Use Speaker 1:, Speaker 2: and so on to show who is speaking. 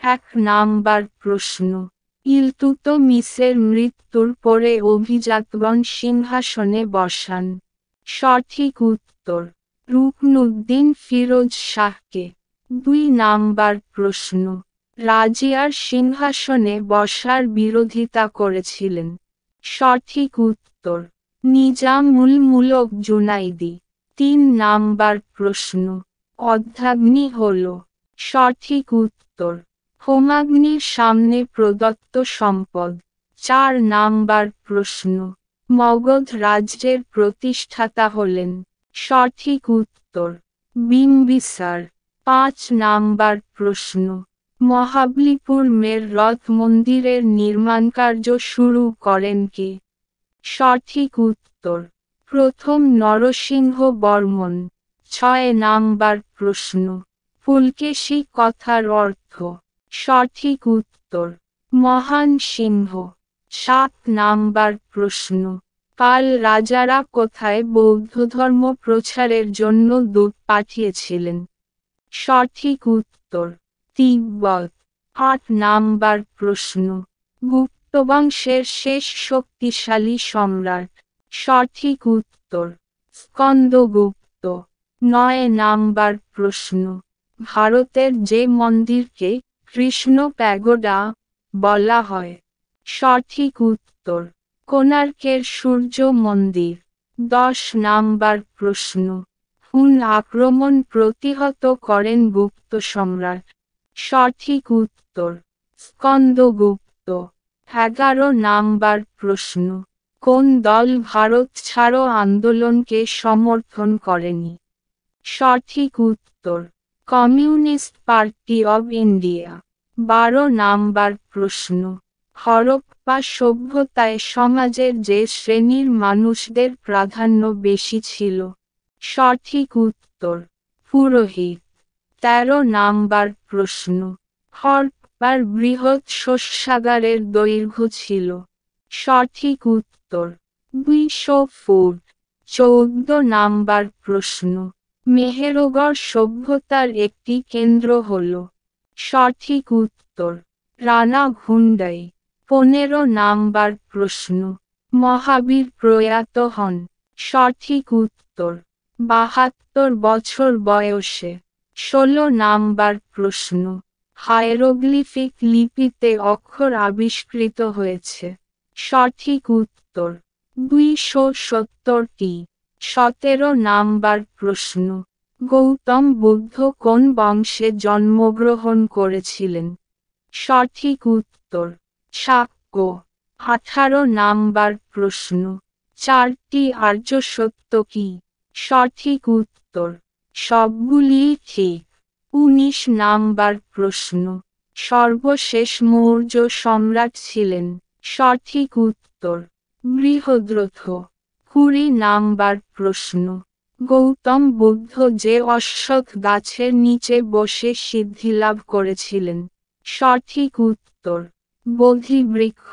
Speaker 1: 1 number প্রশ্ন। ইলতুৎমিশের মৃত্যুর পরে অভিজাতগণ সিংহাসনে বসান। সঠিক উত্তর রুকনুদ্দিন ফিরোজ শাহকে। 2 নাম্বার প্রশ্ন। রাজিয়ার সিংহাসনে বসার বিরোধিতা করেছিলেন। সঠিক উত্তর নিজামুল মুলক জুনাইদি। 3 নাম্বার প্রশ্ন। অর্ধাগ্নি হল। সঠিক উত্তর হোমাগ্নির সামনে প্রদত্ত সম্পদ। 4 নাম্বার প্রশ্ন। মগধ রাজ্যের প্রতিষ্ঠাতা হলেন। সঠিক উত্তর বিম্বিসার। 5 নাম্বার প্রশ্ন। মহাবলীপুর মের রথ মন্দিরের নির্মাণকার্য শুরু করেন কে? সঠিক উত্তর প্রথম নরসিংহ বর্মন। 6 নাম্বার প্রশ্ন। পুলকেশী কথার অর্থ। সঠিক উত্তর মহান সিংহ। 7 নাম্বার প্রশ্ন। পাল রাজারা কোথায় বৌদ্ধধর্ম প্রচারের জন্য দূত পাঠিয়েছিলেন? সঠিক উত্তর তিব্বত। 8 নাম্বার প্রশ্ন। গুপ্তবংশের শেষ শক্তিশালী সম্রাট। সঠিক উত্তর স্কন্দগুপ্ত। 9 নাম্বার প্রশ্ন। ভারতের যে মন্দিরকে কৃষ্ণ প্যাগোডা বলা হয়? সঠিক উত্তর কোণার্কের সূর্য মন্দির। 10 নাম্বার প্রশ্ন। হুন আক্রমণ প্রতিহত করেন গুপ্ত সম্রাট? সঠিক উত্তর স্কন্দগুপ্ত। 11 নাম্বার প্রশ্ন। কোন দল ভারত ছাড়ো আন্দোলনকে সমর্থন করেনি? সঠিক উত্তর communist party of India. 12 number প্রশ্ন। হরপ্পা সভ্যতায় সমাজের যে শ্রেণীর মানুষদের প্রাধান্য বেশি ছিল? সঠিক উত্তর পুরোহিত। 13 নাম্বার প্রশ্ন। হরপ্পার বৃহৎ শস্যাগারের দৈর্ঘ্য ছিল? সঠিক উত্তর 200 ফুট। 14 নাম্বার প্রশ্ন। মেহেরগড় সভ্যতার একটি কেন্দ্র হল? সঠিক উত্তর রানাঘুন্ডাই। 15 নাম্বার প্রশ্ন। মহাবীর প্রয়াত হন? সঠিক উত্তর 72 বছর বয়সে। 16 নাম্বার প্রশ্ন। হায়েরোগ্লিফিক লিপিতে অক্ষর আবিষ্কৃত হয়েছে? সঠিক উত্তর 270টি। 17 নাম্বার প্রশ্ন। গৌতম বুদ্ধ কোন বংশে জন্মগ্রহণ করেছিলেন? সঠিক উত্তর শাক্য। 18 নাম্বার প্রশ্ন। 4টি আর্য সত্য কি? সঠিক উত্তর সবগুলিই ঠিক। 19 নাম্বার প্রশ্ন। সর্বশেষ মৌর্য সম্রাট ছিলেন? সঠিক উত্তর বৃহদ্রথ। 20 নাম্বার প্রশ্ন। গৌতম বুদ্ধ যে অশ্বত্থ গাছের নিচে বসে সিদ্ধিলাভ করেছিলেন? সঠিক উত্তর বোধি বৃক্ষ।